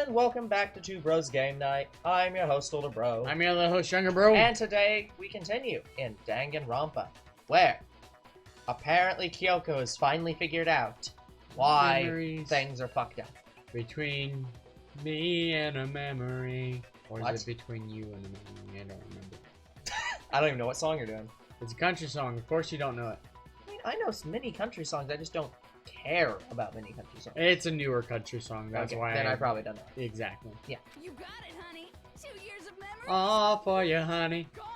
and welcome back to Two Bros Game Night. I'm your host, Older Bro. I'm your other host, Younger Bro. And today, we continue in Danganronpa, where apparently Kyoko has finally figured out why things are fucked up. Between me and a memory. Or What? is it between you and a memory? I don't remember. I don't even know what song you're doing. It's a country song. Of course you don't know it. I mean, I know many country songs, I just don't care about many country songs. It's a newer country song. That's Okay, why then I probably don't know. Exactly. Yeah. You got it, honey. 2 years of memory. All for you, honey. Gone.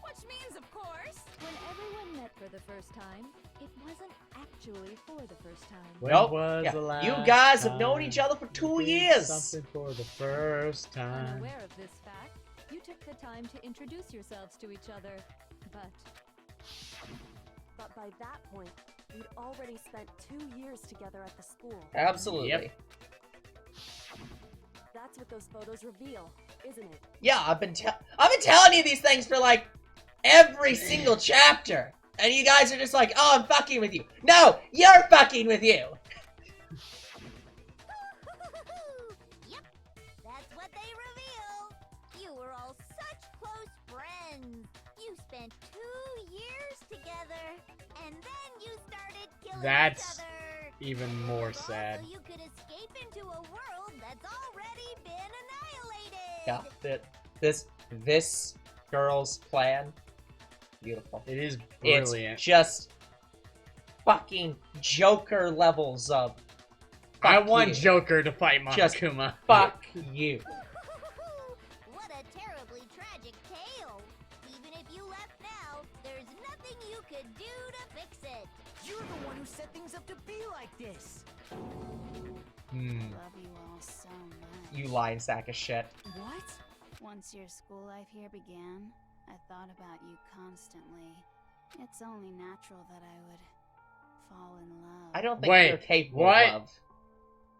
Which means, of course, When everyone met for the first time, it wasn't actually for the first time. When Nope. was Yeah. the last You guys have known time each other for 2 we did years. Something for the first time. Unaware of this fact, you took the time to introduce yourselves to each other, but But by that point, we'd already spent 2 years together at the school. Absolutely. Yep. That's what those photos reveal, isn't it? Yeah, I've been telling you these things for like every single chapter, and you guys are just like, "Oh, I'm fucking with you." No, you're fucking with you. Yep, that's what they revealed. You were all such close friends. You spent 2 years together, and then you started killing That's each other. even more sad. So you could escape into a world that's already been annihilated. Yeah, this girl's plan, beautiful. It is It's brilliant. just fucking Joker levels of. I fuck want you. Joker to fight Just Monokuma. Fuck you. What a terribly tragic tale. Even if you left now, there's nothing you could do to fix it. You're the one who set things up to be like this. Hmm. Love you all so much. You lying sack of shit. What? Once your school life here began, I thought about you constantly. It's only natural that I would fall in love. I don't think Wait, you're capable what? of.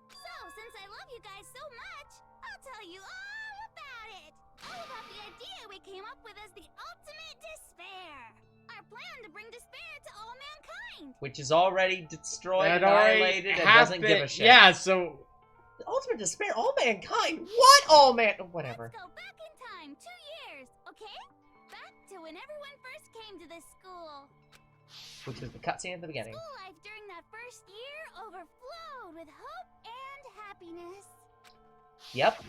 So, since I love you guys so much, I'll tell you all about it. All about the idea we came up with as the ultimate despair. Our plan to bring despair to all mankind. Which is already destroyed, That already annihilated, and doesn't give a happened. shit. Yeah, so The ultimate despair, all mankind. What all man? Whatever. Let's go back in time 2 years, okay? Back to when everyone first came to this school. Which was the cutscene at the beginning. School life during that first year overflowed with hope and happiness. Yep.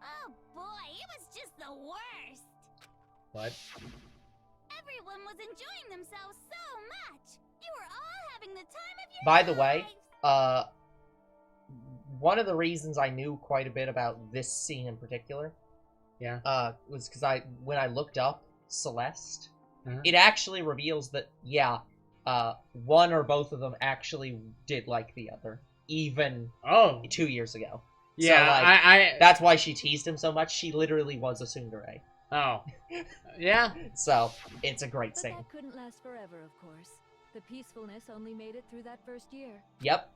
Oh boy, it was just the worst. what? Everyone was enjoying themselves so much. You were all having the time of your By the way, lives. one of the reasons I knew quite a bit about this scene in particular, Yeah. was because when I looked up Celeste, Uh-huh. it actually reveals that, yeah, one or both of them actually did like the other, even Oh. 2 years ago. Yeah, so, like, I that's why she teased him so much. She literally was a tsundere. Oh. Yeah. So, it's a great but scene. that couldn't last forever, of course. The peacefulness only made it through that first year. Yep.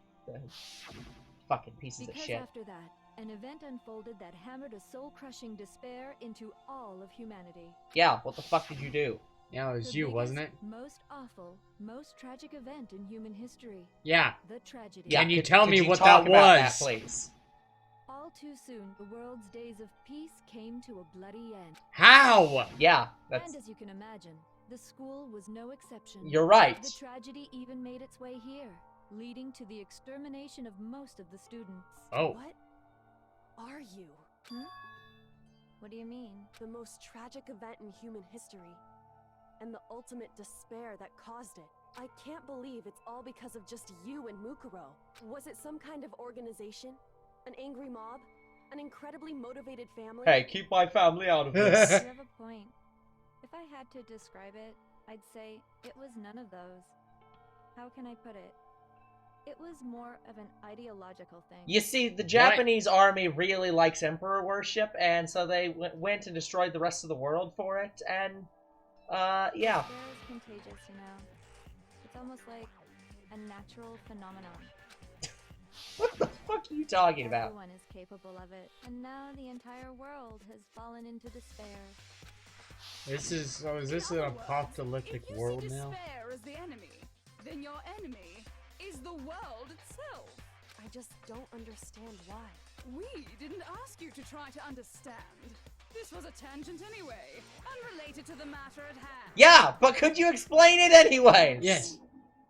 Fucking pieces Because of shit. after that, an event unfolded that hammered a soul-crushing despair into all of humanity. Yeah, what the fuck did you do? Yeah, it was The you, wasn't it? biggest, Most awful, most tragic event in human history. Yeah. The tragedy. Yeah, Can you could- tell could me you what talk that about was? That, please? All too soon, the world's days of peace came to a bloody end. How? Yeah, that's... And as you can imagine, the school was no exception. You're right. The tragedy even made its way here, leading to the extermination of most of the students. Oh. What are you? What do you mean? The most tragic event in human history. And the ultimate despair that caused it. I can't believe it's all because of just you and Mukuro. Was it some kind of organization? An angry mob? An incredibly motivated family? Hey, keep my family out of You this. have a point. If I had to describe it, I'd say it was none of those. How can I put it? It was more of an ideological thing. You see, the Japanese army really likes emperor worship, and so they went and destroyed the rest of the world for it, and, yeah. Despair is contagious, you know. It's almost like a natural phenomenon. What the fuck are you talking about? Everyone is capable of it, and now the entire world has fallen into despair. This is so is this an apocalyptic world if you see now? despair as the enemy, then your enemy is the world itself. I just don't understand why. We didn't ask you to try to understand. This was a tangent anyway, unrelated to the matter at hand. Yeah, but could you explain it anyways? Yes.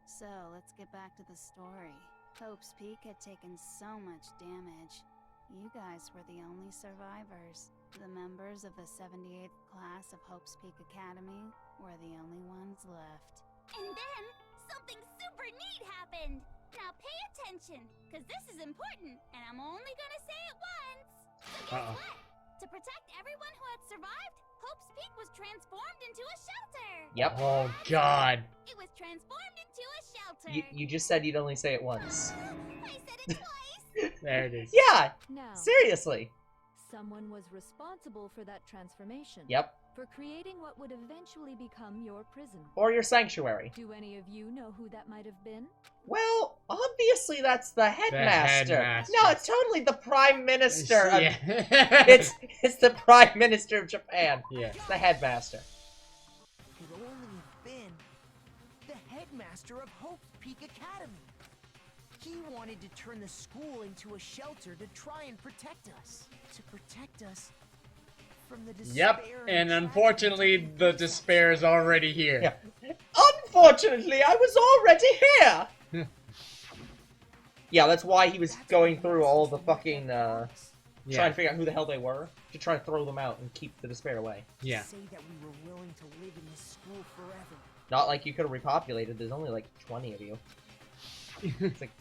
So, let's get back to the story. Hope's Peak had taken so much damage. You guys were the only survivors. The members of the 78th class of Hope's Peak Academy were the only ones left. And then, something super neat happened! Now pay attention, because this is important, and I'm only gonna say it once! So guess what? To protect everyone who had survived, Hope's Peak was transformed into a shelter! Yep. Oh God. It was transformed into a shelter! You just said you'd only say it once. I said it twice! There it is. Yeah, Now, seriously. someone was responsible for that transformation. Yep. For creating what would eventually become your prison. Or your sanctuary. Do any of you know who that might have been? Well, obviously that's the headmaster. headmaster. No, it's totally the prime minister. Of, Yeah. it's the prime minister of Japan. Yeah. It's the headmaster. Could only have been the headmaster of Hope's Peak Academy. He wanted to turn the school into a shelter to try and protect us. To protect us from the despair. Yep. And unfortunately, the despair is already here. Yeah. Unfortunately, I was already here. Yeah, that's why he was going through all the fucking trying to figure out who the hell they were to try to throw them out and keep the despair away. Yeah. Say that we were willing to live in this school forever. Not like you could have repopulated. There's only like 20 of you. It's like,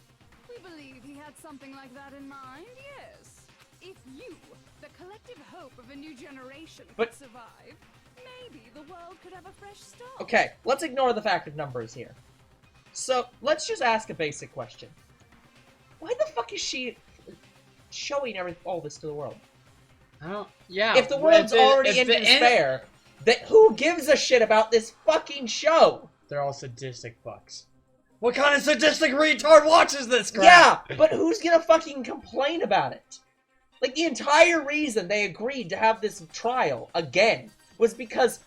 We believe he had something like that in mind, yes. If you, the collective hope of a new generation, But- could survive, maybe the world could have a fresh start. okay, let's ignore the fact of numbers here. So let's just ask a basic question. Why the fuck is she showing all this to the world? I don't. Yeah. If the world's already in despair, then who gives a shit about this fucking show? They're all sadistic fucks. What kind of sadistic retard watches this crap? Yeah, but who's gonna fucking complain about it? Like, the entire reason they agreed to have this trial again was because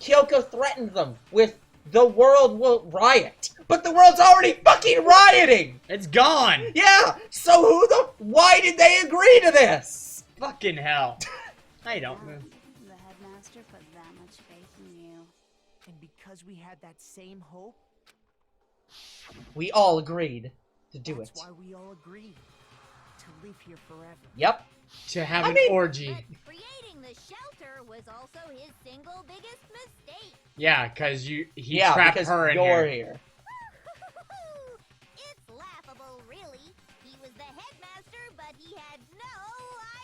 Kyoko threatened them with the world will riot. But the world's already fucking rioting! It's gone! Yeah, so why did they agree to this? Fucking hell. I don't know. The headmaster put that much faith in you. And because we had that same hope, We all agreed to do it. that's why we all agreed to live here forever. Yep. To have I an mean- orgy. But creating the shelter was also his single biggest mistake. Yeah, because he Yeah, trapped because her in you're here. here. It's laughable, really. He was the headmaster, but he had no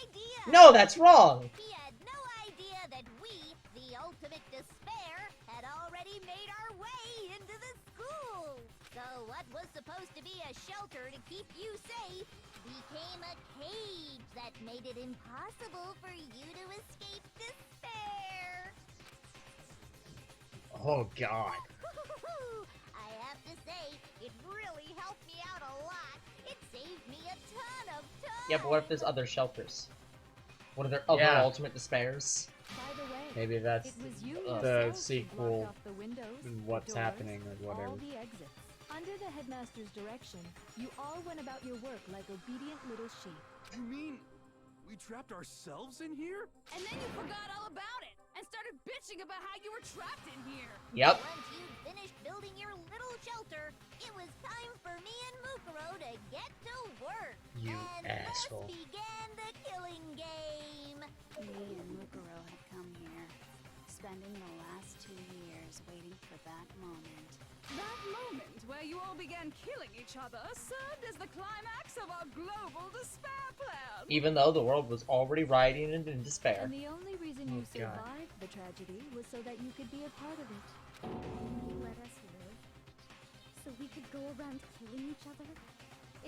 idea. No, that's wrong. He had no idea that we, the ultimate despair, had already made our way into the school. So what was supposed to be a shelter to keep you safe became a cage that made it impossible for you to escape despair. Oh god. I have to say, it really helped me out a lot. It saved me a ton of time. Yeah, but what if there's other shelters? What are there other Yeah. ultimate despairs? By the way, Maybe that's it was you the yourselves who blocked sequel off the windows, and the what's doors, happening or whatever. all the exits. Under the headmaster's direction, you all went about your work like obedient little sheep. You mean we trapped ourselves in here? And then you forgot all about it and started bitching about how you were trapped in here. Yep. Once you'd finished building your little shelter, it was time for me and Mukuro to get to work. You and asshole. thus began the killing game. Me and Mukuro had come here, spending the last 2 years waiting for that moment. That moment where you all began killing each other served as the climax of our global despair plan. Even though the world was already rioting and in despair. And the only reason you Oh, God. survived the tragedy was so that you could be a part of it. You let us live? So we could go around killing each other?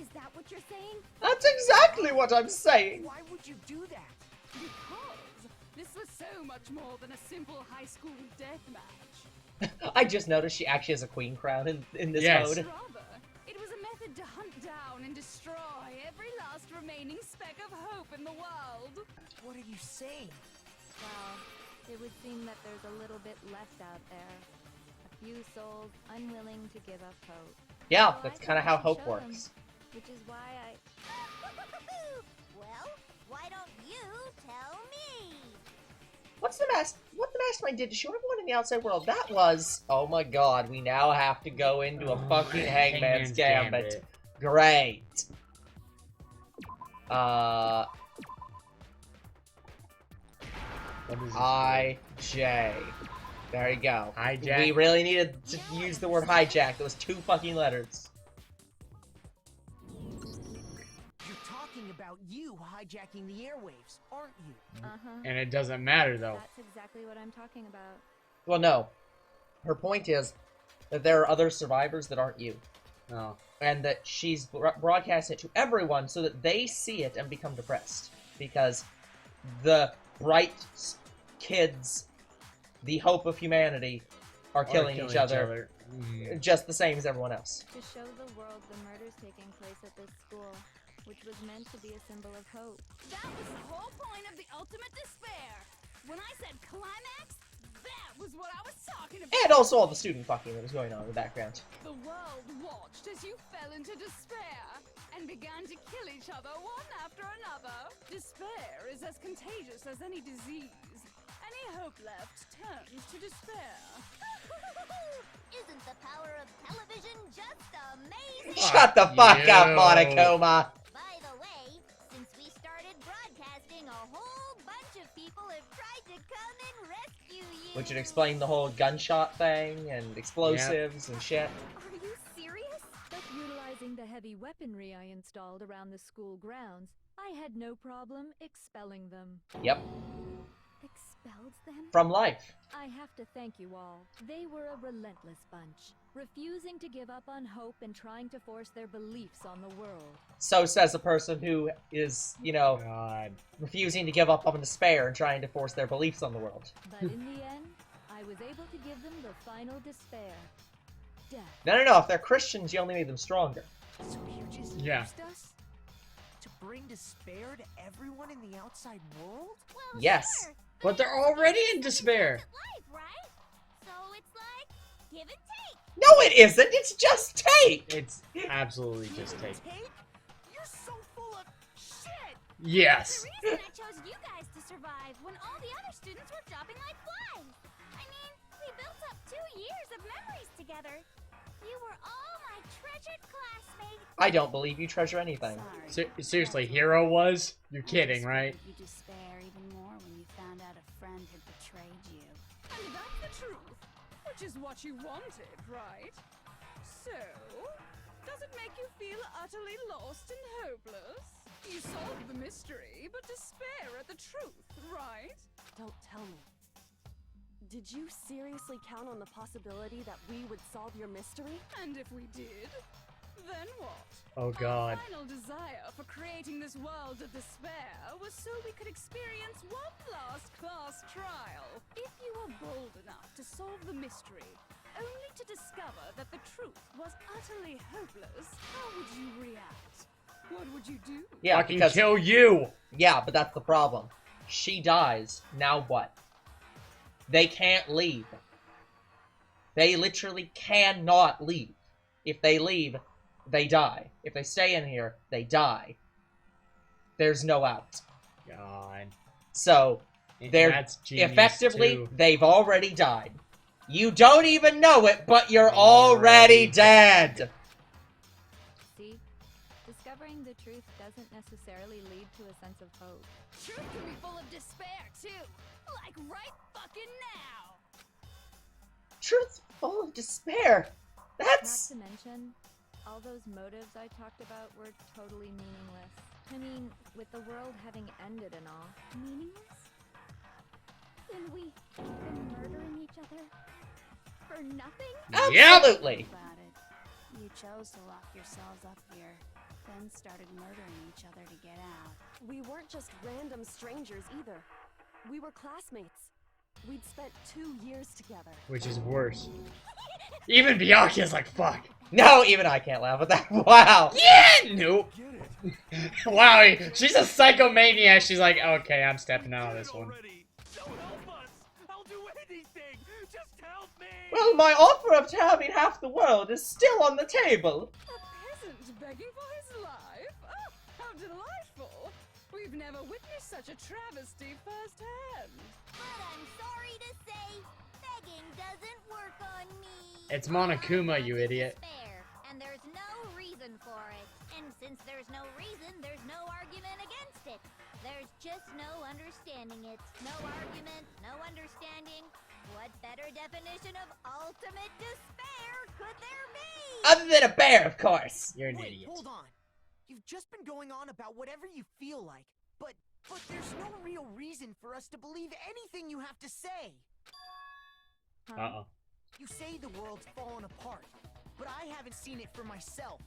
Is that what you're saying? That's exactly what I'm saying. Why would you do that? Because this was so much more than a simple high school death match. I just noticed she actually has a queen crown in this Yes. mode. Rather, it was a method to hunt down and destroy every last remaining speck of hope in the world. What are you saying? Well, it would seem that there's a little bit left out there. A few souls unwilling to give up hope. Yeah, So that's I kind of thought how I should hope show them, works. which is why I... What the mastermind did to show everyone in the outside world, that was... Oh my god, we now have to go into a fucking Hangman's Gambit. Great. I-J. There you go. Hijack. We really needed to use the word hijack. Those 2 fucking letters. You're talking about you hijacking the airwaves, aren't you? And it doesn't matter, though. That's exactly what I'm talking about. Well, no. Her point is that there are other survivors that aren't you. Oh. And that she's broadcasting it to everyone so that they see it and become depressed. Because the bright kids, the hope of humanity, are killing each other just the same as everyone else. To show the world the murders taking place at this school, which was meant to be a symbol of hope. That was the whole point of the ultimate despair. When I said climax, that was what I was talking about. And also all the student fucking that was going on in the background. The world watched as you fell into despair and began to kill each other one after another. Despair is as contagious as any disease. Any hope left turns to despair. Isn't the power of television just amazing? Shut the fuck up, Monokuma! By the way, since we started broadcasting, a whole bunch of people have tried to come and rescue you. Which would explain the whole gunshot thing and explosives and shit. Are you serious? But utilizing the heavy weaponry I installed around the school grounds, I had no problem expelling them. Yep. Expelled them? From life. I have to thank you all. They were a relentless bunch, refusing to give up on hope and trying to force their beliefs on the world. So says a person who is, you know, refusing to give up on despair and trying to force their beliefs on the world. But in the end, I was able to give them the final despair. Death. No. If they're Christians, you only made them stronger. So you just used us? To bring despair to everyone in the outside world? Well, Yes. sure, But they're already in despair. life, right? So it's like give and take. No, it isn't. It's just take. It's absolutely just take. You're so full of shit! Yes. The reason I chose you guys to survive when all the other students were dropping like flies. I mean, we built up 2 years of memories together. You were all my treasured classmates. I don't believe you treasure anything. Seriously, Hero was? You're kidding, right? You despair even more when you found out a friend had betrayed you. And that's the truth, which is what you wanted, right? So, does it make you feel utterly lost and hopeless? You solved the mystery, but despair at the truth, right? Don't tell me. Did you seriously count on the possibility that we would solve your mystery? And if we did, then what? Oh god. Our final desire for creating this world of despair was so we could experience one last class trial. If you were bold enough to solve the mystery, only to discover that the truth was utterly hopeless, how would you react? What would you do? Yeah, Fucking kill you! Yeah, but that's the problem. She dies. Now what? They can't leave. They literally cannot leave. If they leave, they die. If they stay in here, they die. There's no out. God. So, they're That's genius, effectively, too. they've already died. You don't even know it, but you're already dead! See? Discovering the truth doesn't necessarily lead to a sense of hope. Truth can be full of despair, too. Like right fucking now. Truth's full of despair. That's... Not to mention, all those motives I talked about were totally meaningless. I mean, with the world having ended and all. Meaningless? Then we've been murdering each other for nothing? Absolutely! About it. You chose to lock yourselves up here, then started murdering each other to get out. We weren't just random strangers either. We were classmates. We'd spent 2 years together. Which is worse. Even Byakuya's like, fuck. No, even I can't laugh at that. Wow! Yeah! Nope. Wow, she's a psychomaniac. She's like, okay, I'm stepping out of this one. Don't help us! I'll do anything! Just help me! Well, my offer of having half the world is still on the table. A peasant begging for his life? Oh, how delightful! We've I've never witnessed such a travesty firsthand. But I'm sorry to say, begging doesn't work on me. It's Monokuma, you idiot. Despair, and there's no reason for it. And since there's no reason, there's no argument against it. There's just no understanding it. No argument, no understanding. What better definition of ultimate despair could there be? Other than a bear, of course. You're an Wait, idiot. hold on. You've just been going on about whatever you feel like, but there's no real reason for us to believe anything you have to say. Uh-oh. You say the world's fallen apart, but I haven't seen it for myself,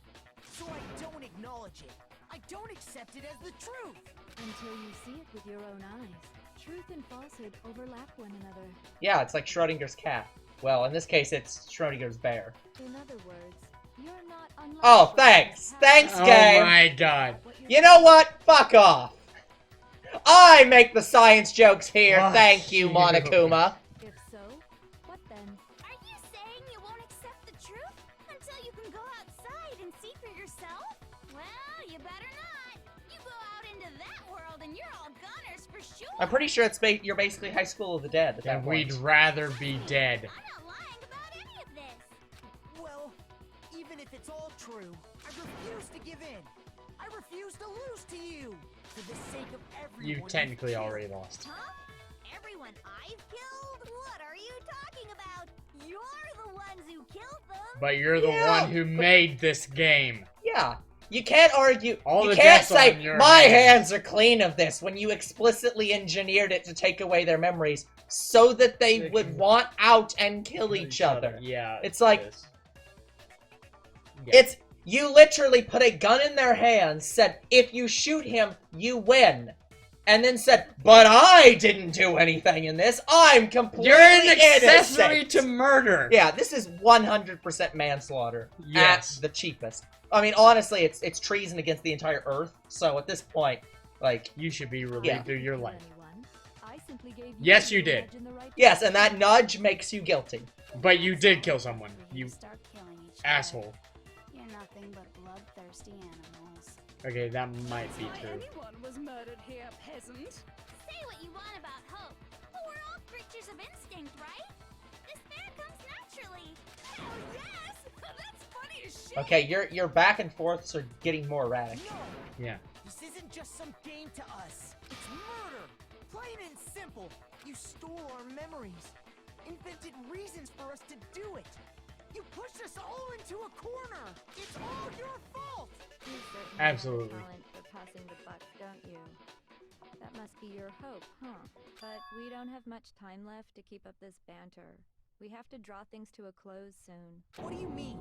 so I don't acknowledge it. I don't accept it as the truth. Until you see it with your own eyes. Truth and falsehood overlap one another. Yeah, it's like Schrodinger's cat. Well, in this case, it's Schrodinger's bear. In other words, you're not unlike... Oh, thanks. Thanks, Oh game. my god. You know what? Fuck off. I make the science jokes here. Fuck Thank you, you. Monokuma. If so, what then? Are you saying you won't accept the truth until you can go outside and see for yourself? Well, you better not. You go out into that world and you're all gunners for sure. I'm pretty sure it's you're basically High School of the Dead at that Then we'd point. rather be dead. I'm not lying about any of this. Well, even if it's all true, I refuse to give in. I refuse to lose to you. For the sake of everyone. You technically already lost. Huh? Everyone I've killed? What are you talking about? You're the ones who killed them. But you're the Yeah, one who made this game. Yeah. You can't argue. All you the can't deaths say, on your my hands." hands are clean of this, when you explicitly engineered it to take away their memories so that they would want out and kill each other. Yeah. It's like, this. it's, you literally put a gun in their hands, said, if you shoot him, you win. And then said, but I didn't do anything in this. I'm completely You're an accessory innocent. to murder. Yeah, this is 100% manslaughter. Yes. At the cheapest. I mean, honestly, it's treason against the entire Earth. So at this point, like, You should be relieved Yeah. through your life. Anyone. I simply gave Yes, you the did. nudge in the right yes, and that nudge makes you guilty. But you did kill someone. You start killing each other. asshole. You're nothing but bloodthirsty animals. Okay, that might be Why true. anyone was murdered here, peasant? Say what you want about hope, but we're all creatures of instinct, right? Despair comes naturally. Oh, yes! That's funny as shit! Okay, your back and forths are getting more erratic. No, Yeah. this isn't just some game to us. It's murder. Plain and simple. You stole our memories. Invented reasons for us to do it. You pushed us all into a corner. It's all your fault. You certainly Absolutely. have talent for passing the buck, don't you? That must be your hope, huh? But we don't have much time left to keep up this banter. We have to draw things to a close soon. What do you mean?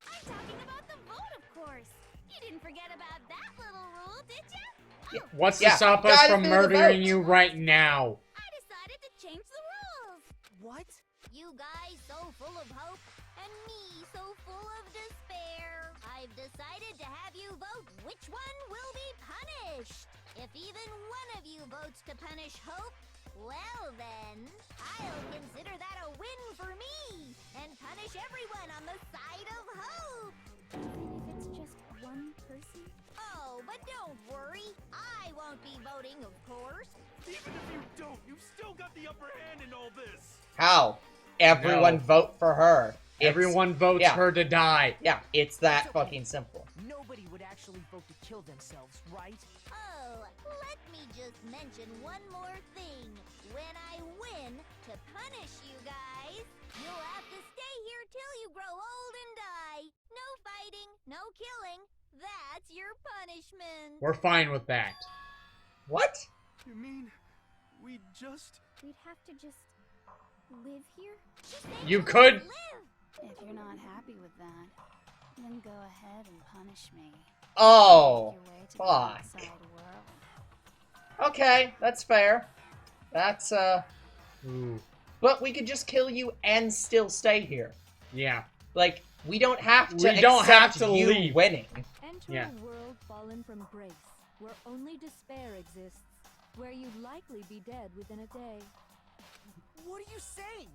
I'm talking about the vote, of course. You didn't forget about that little rule, did you? Oh, What's Yeah, to stop us gotta from do the murdering vote. you right now? I decided to change the rules. What? You guys so full of hope, and me so full of despair. I've decided to have you vote which one will be punished. If even one of you votes to punish hope, well then, I'll consider that a win for me, and punish everyone on the side of hope. Even if it's just one person? Oh, but don't worry, I won't be voting, of course. Even if you don't, you've still got the upper hand in all this. How? Everyone No. vote for her. It's- Everyone votes yeah. her to die. Yeah, it's that It's okay. fucking simple. Nobody would actually vote to kill themselves, right? Oh, let me just mention one more thing. When I win to punish you guys, you'll have to stay here till you grow old and die. No fighting, no killing. That's your punishment. We're fine with that. What? You mean we just... We'd have to just live here? She said You let could- live. If you're not happy with that, then go ahead and punish me. Oh, Make your way to the fuck. outside world. Okay, that's fair. That's, Ooh. but we could just kill you and still stay here. Yeah. Like, we don't have to We don't have accept to you leave. winning. Enter Yeah. a world fallen from grace, where only despair exists, where you'd likely be dead within a day. What are you saying?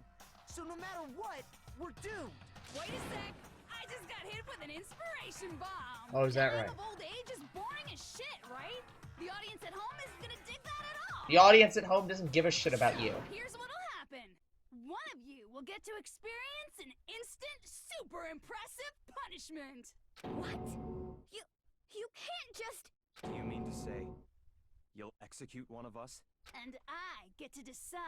So no matter what, we're doomed. Wait a sec! I just got hit with an inspiration bomb! Oh, is that Killing right? of old age is boring as shit, right? The audience at home is The audience at home doesn't give a shit about you. Here's what'll happen. One of you will get to experience an instant, super impressive punishment. What? You can't just... Do you mean to say you'll execute one of us? And I get to decide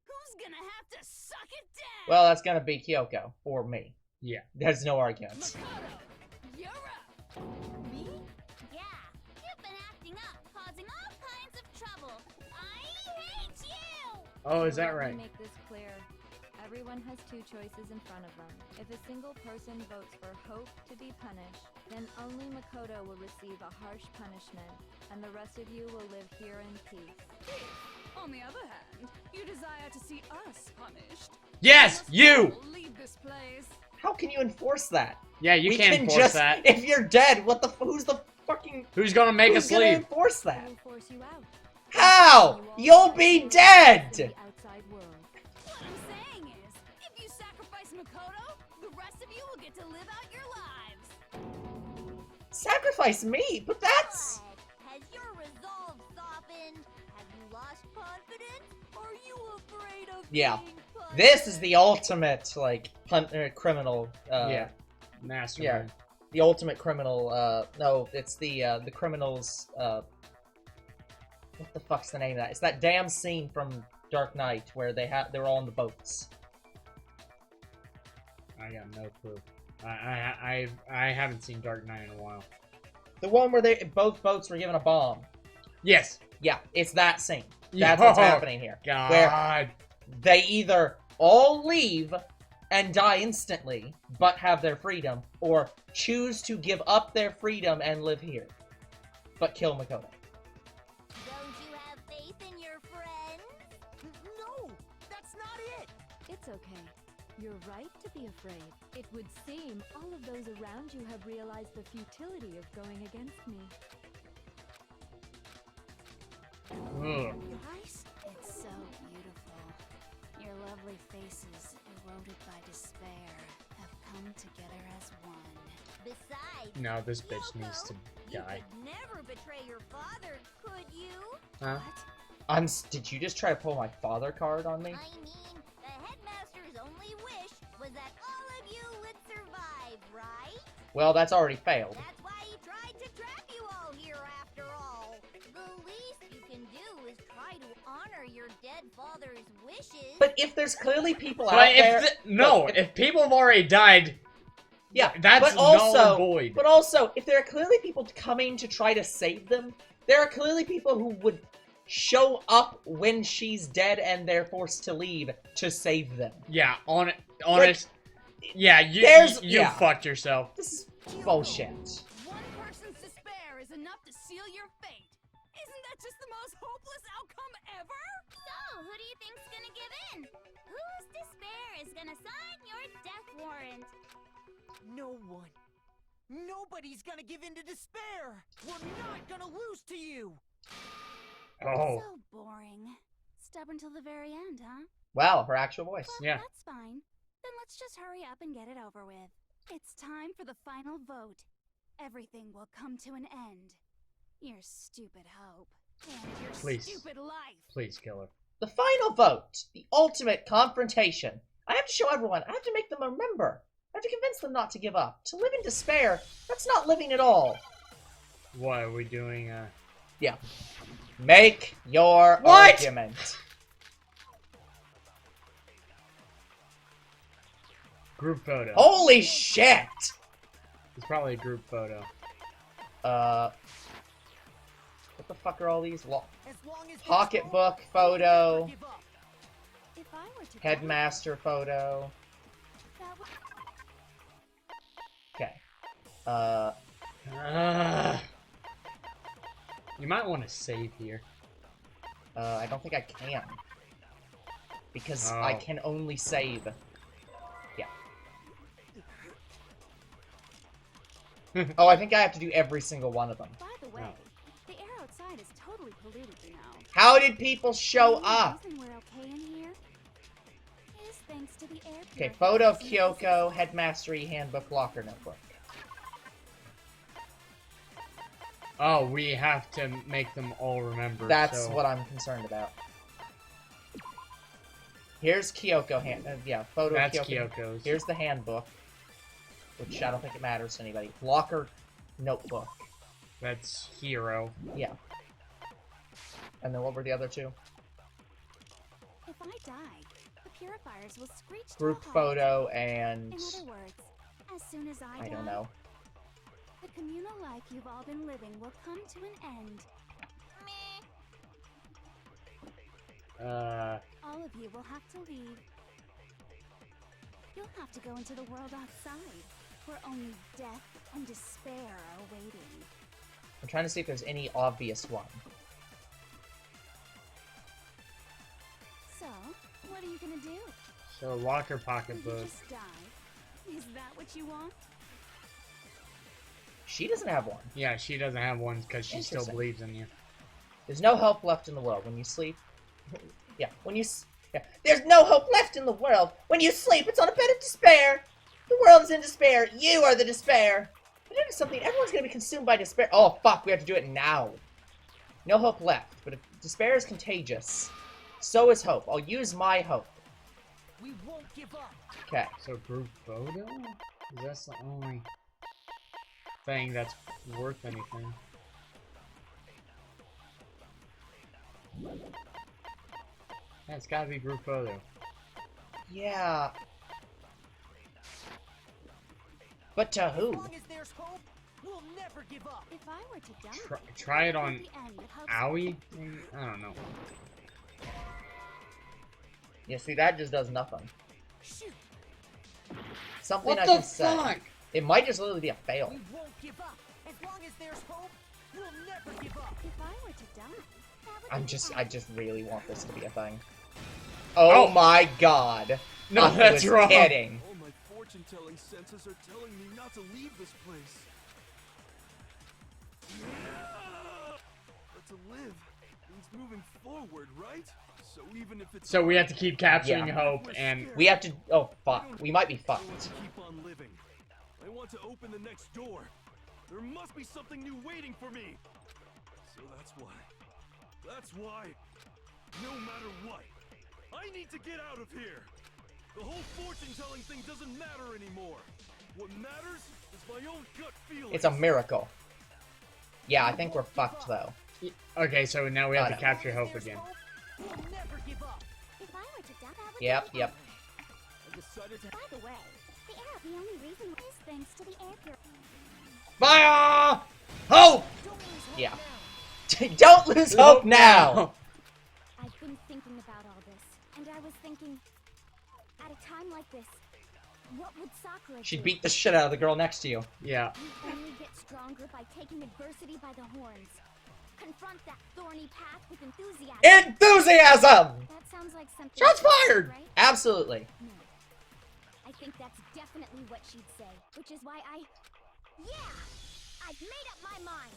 who's gonna have to suck it down. Well, that's gonna be Kyoko. Or me. Yeah. There's no argument. Makoto, you're up. Me? Yeah, you've been acting up, causing all kinds of trouble. I hate you! Oh, is that Let me right? make this clear. Everyone has two choices in front of them. If a single person votes for Hope to be punished, then only Makoto will receive a harsh punishment, and the rest of you will live here in peace. On the other hand, you desire to see us punished. Yes, you! Leave this place. How can you enforce that? Yeah, you We can't can enforce just, that. If you're dead, what the who's the fucking... Who's gonna make who's us gonna leave? enforce that? We'll force you out. How? You'll be dead! To the outside world. What I'm saying is, if you sacrifice Makoto, the rest of you will get to live out your lives. Sacrifice me? But that's... What? Has your resolve softened? Have you lost confidence? Are you afraid of Yeah. being punished? This is the ultimate, like, criminal, Yeah. Mastermind. yeah. The ultimate criminal, no, it's the criminal's, what the fuck's the name of that? It's that damn scene from Dark Knight where they're all on the boats. I got no clue. I haven't seen Dark Knight in a while. The one where both boats were given a bomb. Yes. Yeah, it's that scene. That's what's happening here. God. Where they either all leave and die instantly, but have their freedom, or choose to give up their freedom and live here, but kill Makoto. Don't you have faith in your friends? No, that's not it. It's okay. You're right to be afraid. It would seem all of those around you have realized the futility of going against me. Ugh. Guys, it's so beautiful. Your lovely faces, eroded by despair, have come together as one. Besides, No, this bitch needs to you die. could never betray your father, could you? Huh? Did you just try to pull my father card on me? I mean, the headmaster's only wish was that all of you would survive, right? Well, that's already failed. That's why he tried to trap you all here after all. The least you can do is try to honor your dead father's wishes. But if there's clearly people But out there... if people have already died, Yeah, that's but also, null and void. But also, if there are clearly people coming to try to save them, there are clearly people who would show up when she's dead and they're forced to leave to save them. Yeah, Like, honest. Yeah, you yeah. fucked yourself. This is bullshit. One person's despair is enough to seal your fate. Isn't that just the most hopeless outcome ever? So, who do you think's gonna give in? Whose despair is gonna sign your death warrant? No one. Nobody's gonna give in to despair. We're not gonna lose to you. Oh, So boring. Stubborn till the very end, huh? Wow, her actual voice. Well, Yeah. that's fine. Then let's just hurry up and get it over with. It's time for the final vote. Everything will come to an end. Your stupid hope. And your Please. stupid life. please kill her. The final vote. The ultimate confrontation. I have to show everyone. I have to make them remember. I have to convince them not to give up. To live in despair, that's not living at all. What are we doing? Yeah. Make your What? argument. Group photo. Holy shit! It's probably a group photo. What the fuck are all these? As long as Pocketbook photo, give up. If I were to headmaster photo. that would... Okay. You might want to save here. I don't think I can. Because I Oh. can only save. Yeah. Oh, I think I have to do every single one of them. By the way, No. the air outside is totally polluted, you know. How did people show The up? reason we're okay in here is thanks to the air Okay, purifiers photo in the Kyoko, headmastery handbook, locker notebook. Oh, we have to make them all remember. That's so... what I'm concerned about. Here's Kyoko photo That's of Kyoko. Kyoko's. Here's the handbook, which I don't think it matters to anybody. Locker notebook. That's Hero. Yeah. And then what were the other two? If I die, the purifiers will screech to Group a halt. photo and In other words, as soon as I I die, don't know. the communal life you've all been living will come to an end. All of you will have to leave. You'll have to go into the world outside, where only death and despair are waiting. I'm trying to see if there's any obvious one. So, what are you gonna do? So, locker Will you pocketbook. just die? Is that what you want? She doesn't have one. Yeah, she doesn't have one because she still Interesting. believes in you. There's no hope left in the world when you sleep. Yeah, there's no hope left in the world. When you sleep, it's on a bed of despair. The world is in despair. You are the despair. But notice something. Everyone's going to be consumed by despair. Oh, fuck. We have to do it now. No hope left. But if despair is contagious, so is hope. I'll use my hope. We won't give up. Okay. So, group photo? That's the only thing that's worth anything. That's gotta be group photo. Yeah. But to As who? long as there's hope, we'll never give up. If I were to die, Try it on at the end of Hope's Aoi? I don't know. Yeah, see, that just does nothing. Shoot. Something What I the can say. fuck? It might just literally be a fail. We won't give up. As long as there's hope, we'll never give up. If I were to die, that would I just really want this to be a thing. Oh, Oh. my god. No, I that's was wrong. kidding. All my fortune-telling senses are telling me not to leave this place. But to live means moving forward, right? So even if it's So we have to keep capturing Yeah. Hope and... We have to... Oh, fuck. We might be I want fucked. to keep on living. I want to open the next door. There must be something new waiting for me. So that's why, no matter what, I need to get out of here. The whole fortune-telling thing doesn't matter anymore. What matters is my own gut feeling. It's a miracle. Yeah, I think we're fucked, though. Okay, so now we have to no. capture As long as Hope there's again. hope, we'll never give up. If I were to die, that would Yep, be yep. I decided to... By the way, the only reason is thanks to the air purifier. Fire! Hope! Don't lose hope Yeah. now. Don't lose hope now! I've been thinking about all this, and I was thinking, at a time like this, what would Sakura She'd do? beat the shit out of the girl next to you. Yeah. You only get stronger by taking adversity by the horns. Confront that thorny path with enthusiasm. Enthusiasm! That sounds like something. Shots she'd say, fired! Right? Absolutely. No. I think that's definitely what she'd say, which is why yeah! I've made up my mind.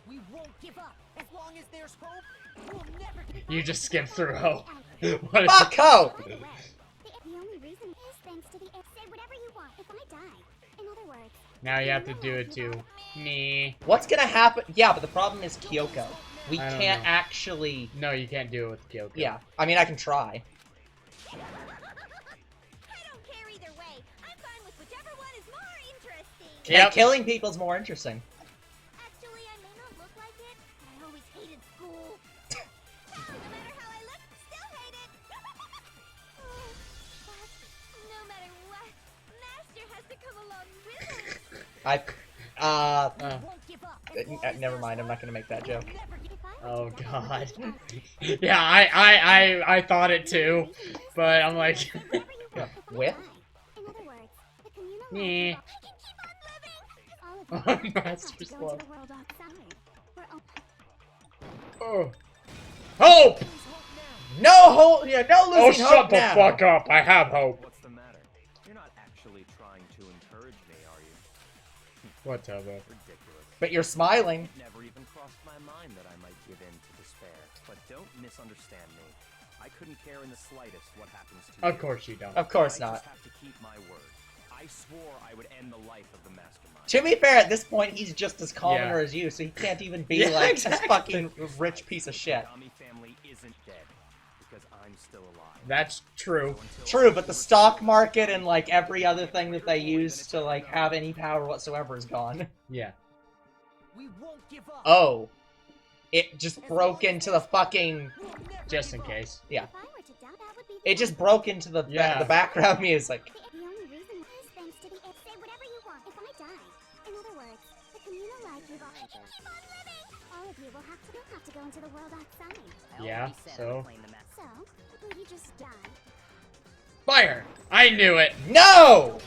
We won't give up. As long as there's hope, we'll never give up. You just skipped through Hope. What is- Fuck Hope! By the way, the only reason is thanks to the air. Say whatever you want. If I die, in other words. Now you have to do it to me. What's gonna happen? Yeah, but the problem is Kyoko. We I don't can't know. actually... No, you can't do it with Kyoko. Yeah, I mean, I can try. I don't care either way. I'm fine with whichever one is more interesting. Yeah, Yep. killing people's more interesting. Actually, I may not look like it, but I always hated school. No matter how I look, still hate it. But no matter what, Master has to come along with us. Won't give up. As long as Never there's mind, I'm not hope, gonna make that we'll joke. never give If I Oh were to die, god. I'd Yeah, I thought it too, but I'm like, say whatever you want if I With? die. In other words, the communal Meh. life I can keep on living. All of you have Master's to go love. to the world outside. Where Oh. Hope! There's hope now. No hope! Yeah, no Oh, losing shut hope the now! fuck up! I have hope. What's the matter? You're not actually trying to encourage me, are you? What, Tobo? Ridiculous. But you're smiling. It never even crossed my mind that I might give in to despair. But don't misunderstand me. I couldn't care in the slightest what happens to you. Of course you don't. Of course I not. just have to keep my word. I I swore I would end the life of the mastermind. To be fair, at this point, he's just as commoner Yeah. as you, so he can't even be Yeah, like exactly. a fucking rich piece of shit. The Nami family isn't dead because I'm still alive. That's true. True, but the stock market and like every other thing that they use to like have any power whatsoever is gone. Yeah. We won't give up. Oh. It just broke into the fucking... Just in case. Yeah. If I were to die, that would be It just broke into the Yeah. the background music. The only reason is thanks to the say whatever you want if I die. In other words, the communal life you've all keep on living. All of you will have to go into the world outside. Yeah, so... So, will you just die? Fire! I knew it! No!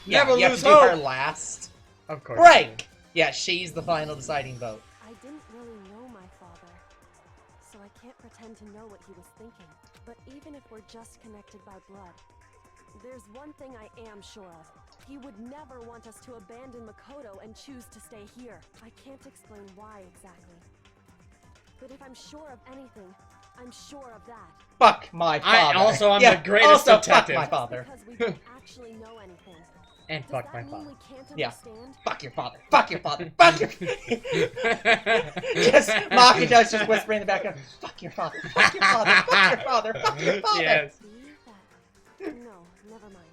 Yeah, Never you have lose to do her hope. last. Of course. Break! Yeah, she's the final deciding vote. I didn't really know my father, so I can't pretend to know what he was thinking. But even if we're just connected by blood, there's one thing I am sure of. He would never want us to abandon Makoto and choose to stay here. I can't explain why exactly. But if I'm sure of anything, I'm sure of that. Fuck my father. I'm the greatest also detective. fuck my father. Because we don't actually know anything. And Does fuck that my mean father. we can't Yeah. understand? Fuck your father. Fuck your father. Fuck your... Just, Makuto's just whispering in the background, fuck your father. Fuck your father. Fuck your father. Fuck your father. Yes. See that? No, never mind.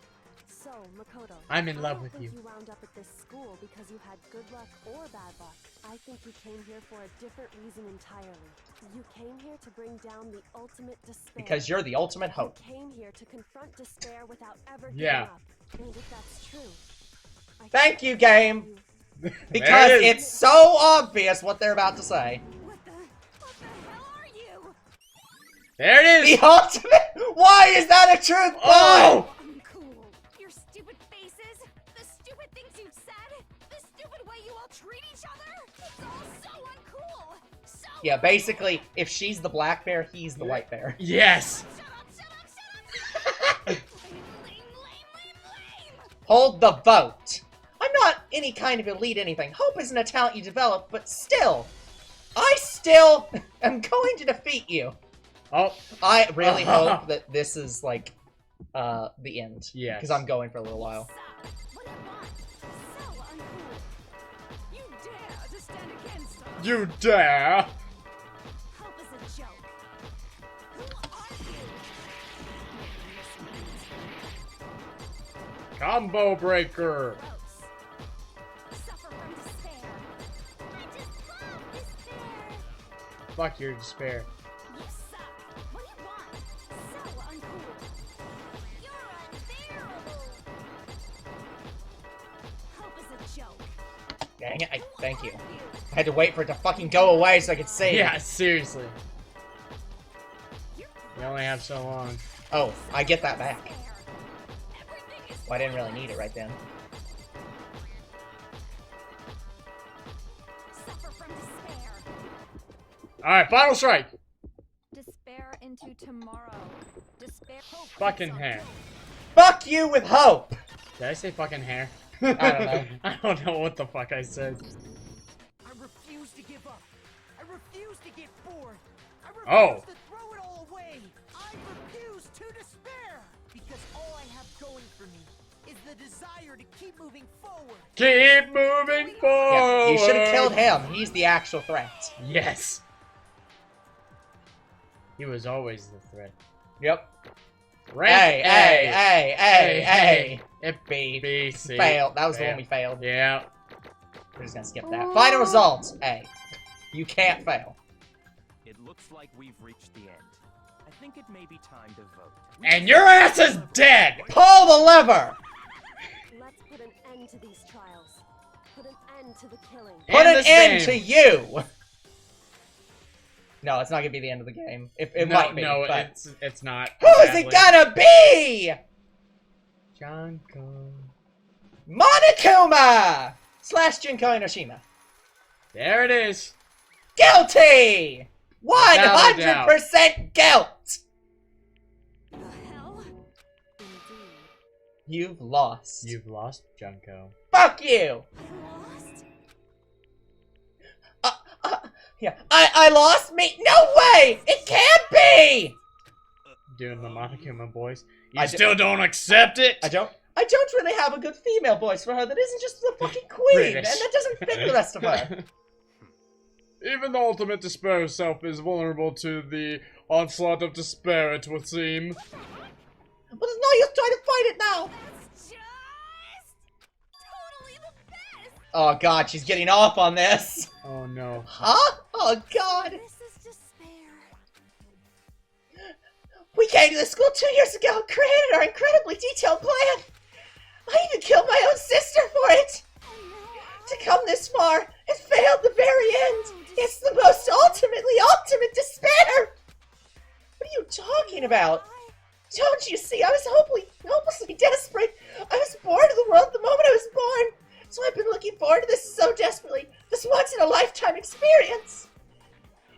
So, Makoto, I'm in I love don't with think you. you wound up at this school because you had good luck or bad luck. I think you came here for a different reason entirely. You came here to bring down the ultimate despair. Because you're the ultimate hope. You came here to confront despair without ever Yeah. giving up. And if that's true, I Thank think you, game. you- Because There it is. it's so obvious what they're about to say. What the hell are you? There it is! The ultimate... Why is that a truth? Oh! Uncool. Your stupid faces, the stupid things you said, the stupid way you all treat each other. It's all so uncool. So Yeah, basically, if she's the black bear, he's the white bear. Yes! lame, lame, lame. Hold the vote. I'm not any kind of elite anything. Hope isn't a talent you develop, but still. I still am going to defeat you. Oh, I really hope that this is, like, the end. Yes. Because I'm going for a little while. What do you want? So uncool. You dare to stand against us? you dare! Hope is a joke. Who are you? Combo breaker! Gross. Suffer from despair. I just love despair. Fuck your despair. You suck. What do you want? So uncool. You're unbearable. Hope is a joke. Dang it, thank you. I had to wait for it to fucking go away so I could save. Yeah, seriously. You only have so long. Oh, I get that back. Everything is Well, I didn't really need it right then. suffer from despair. Alright, final strike! Despair into tomorrow. Despair. Hope. Fucking hair. Fuck you with hope! Did I say fucking hair? I don't know. I don't know what the fuck I said. I refuse to give up. I refuse to get bored. I refuse Oh. to throw it all away. I refuse to despair. Because all I have going for me is the desire to keep moving forward. Keep moving forward! Yeah, you should have killed him. He's the actual threat. Yes! He was always the threat. Yep. Rank A. It B. B, C. Failed. That was the Fail. one we failed. Yeah. We're just gonna skip that. Final results. A. You can't fail. It looks like we've reached the end. I think it may be time to vote. And your ass is dead! Pull the lever! Let's put an end to these trials. Put an end to the killing. Put And an the end same. to you! No, it's not gonna be the end of the game. It no, might be, no, but... it's not. Who's sadly. it gonna be? Junko. Monokuma! / Junko Inoshima. There it is. Guilty! Without a doubt. 100% guilt! The hell? Indeed. You've lost. You've lost, Junko. Fuck you! I lost? Yeah. I lost me? No way! It can't be! Doing the Monokuma voice. You I still don't accept it? I don't. I don't really have a good female voice for her that isn't just the fucking queen, British. and that doesn't fit the rest of her. Even the ultimate despair itself is vulnerable to the onslaught of despair, it would seem. But there's no use trying to fight it now. That's just totally the best. Oh god, she's getting off on this. Oh no. Huh? Oh god. This is despair. We came to the school 2 years ago and created our incredibly detailed plan. I even killed my own sister for it. To come this far and fail at the very end. It's the most ultimate despair. What are you talking about? Don't you see? I was hopelessly desperate. I was born to the world the moment I was born. So I've been looking forward to this so desperately. This once-in-a-lifetime experience.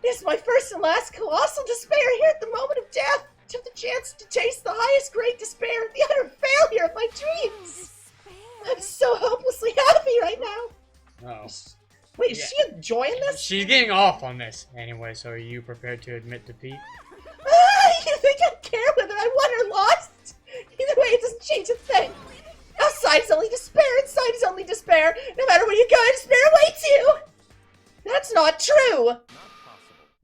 It is my first and last colossal despair here at the moment of death. To have the chance to taste the highest grade despair and the utter failure of my dreams. I'm so hopelessly happy right now. Uh-oh. Wait, is she enjoying this? She's getting off on this. Anyway, so are you prepared to admit defeat? You think I'd care whether I won or lost? Either way, it doesn't change a thing. Outside is only despair, inside is only despair. No matter where you go, despair awaits you. That's not true. Not possible.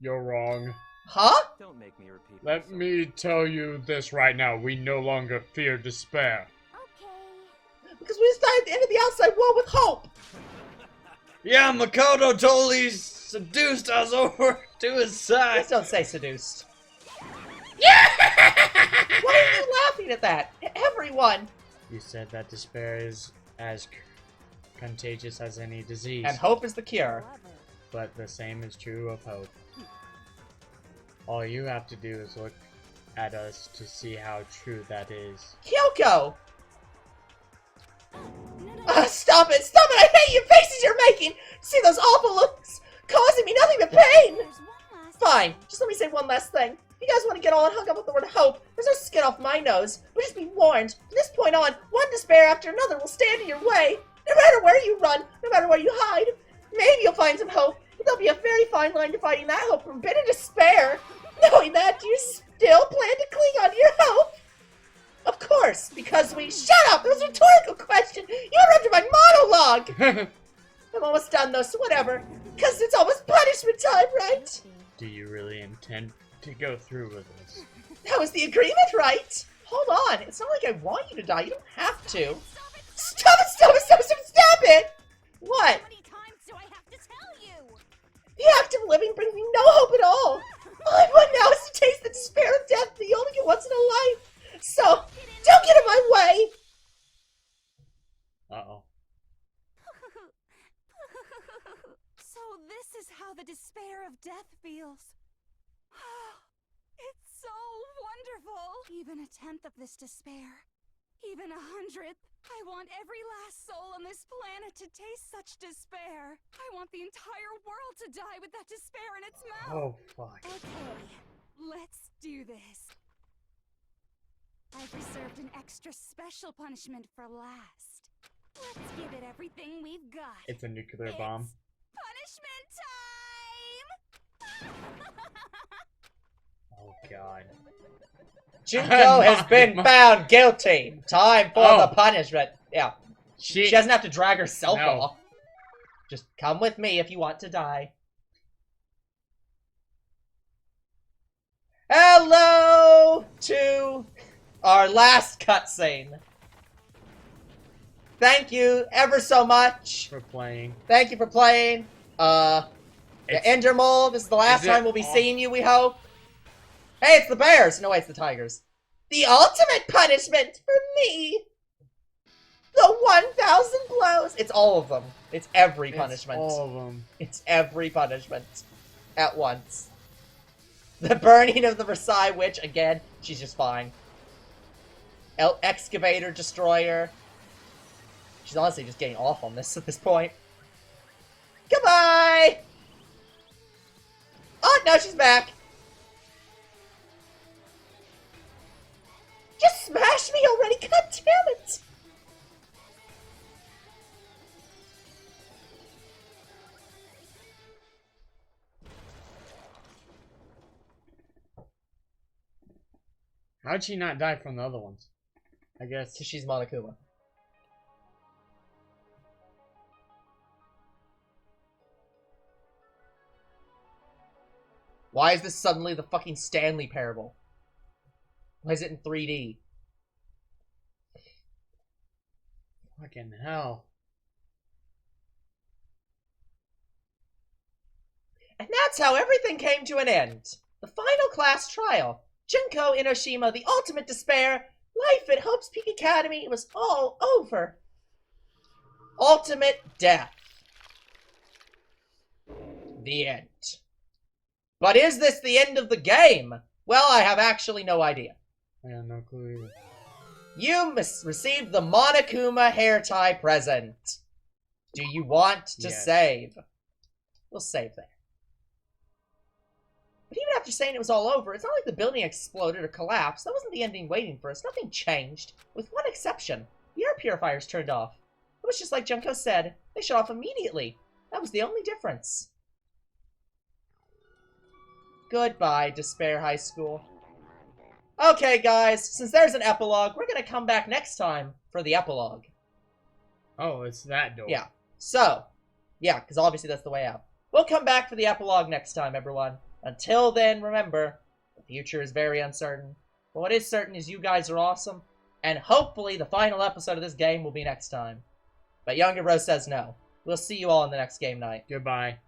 You're wrong. Huh? Don't make me repeat Let myself. me tell you this right now. We no longer fear despair. Okay. Because we decided at the end of the outside wall with hope. Yeah, Makoto totally seduced us over to his side. Please don't say seduced. Why are you laughing at that? Everyone. You said that despair is as contagious as any disease. And hope is the cure. But the same is true of hope. All you have to do is look at us to see how true that is. Kyoko! Stop it! Stop it! I hate your faces you're making! See those awful looks causing me nothing but pain! There's one last. Fine, just let me say one last thing. If you guys want to get all hung up with the word hope, there's no skin off my nose. But just be warned, from this point on, one despair after another will stand in your way. No matter where you run, no matter where you hide. Maybe you'll find some hope, but there'll be a very fine line dividing that hope from bitter despair. Knowing that, do you still plan to cling on to your hope? Of course, because we— Shut up! It was a rhetorical question! You interrupted my monologue! I'm almost done though, so whatever. Because it's almost punishment time, right? Do you really intend to go through with this? That was the agreement, right? Hold on, it's not like I want you to die, you don't have to. Stop it, stop it, stop it, stop it, stop it! What? How many times do I have to tell you? The act of living brings me no hope at all. All I want now is to taste the despair of death that you only get once in a life. So, don't get in my way! Uh-oh. So this is how the despair of death feels. It's so wonderful. Even a tenth of this despair, even 100th. I want every last soul on this planet to taste such despair. I want the entire world to die with that despair in its mouth. Oh, fuck. Okay, let's do this. I've reserved an extra special punishment for last. Let's give it everything we've got. It's a nuclear bomb. Punishment time! Oh, God. Junko has been found guilty. Time for the punishment. Yeah. She doesn't have to drag herself off. Just come with me if you want to die. Hello to our last cutscene. Thank you ever so much For playing. Thank you for playing. The Endermole, this is the last Is it time we'll be all- seeing you, we hope. Hey, it's the bears! No, wait, it's the tigers. The ultimate punishment for me! The 1,000 blows! It's all of them. It's every punishment. It's all of them. It's every punishment. At once. The burning of the Versailles Witch, again, she's just fine. Excavator Destroyer. She's honestly just getting off on this at this point. Goodbye! Oh, no, she's back. Just smash me already, god damn it! How'd she not die from the other ones? I guess. She's Monokuma. Why is this suddenly the fucking Stanley Parable? Why is it in 3D? Fucking hell. And that's how everything came to an end. The final class trial. Junko Inoshima, the ultimate despair. Life at Hope's Peak Academy was all over. Ultimate death. The end. But is this the end of the game? Well, I have actually no idea. I have no clue either. You received the Monokuma hair tie present. Do you want to Yes. save? We'll save there. But even after saying it was all over, it's not like the building exploded or collapsed. That wasn't the ending waiting for us. Nothing changed, with one exception. The air purifiers turned off. It was just like Junko said. They shut off immediately. That was the only difference. Goodbye, Despair High School. Okay, guys, since there's an epilogue, we're gonna come back next time for the epilogue. Oh, it's that door. Yeah. So, yeah, because obviously that's the way out. We'll come back for the epilogue next time, everyone. Until then, remember, the future is very uncertain. But what is certain is you guys are awesome, and hopefully the final episode of this game will be next time. But Younger Bro says no. We'll see you all in the next game night. Goodbye.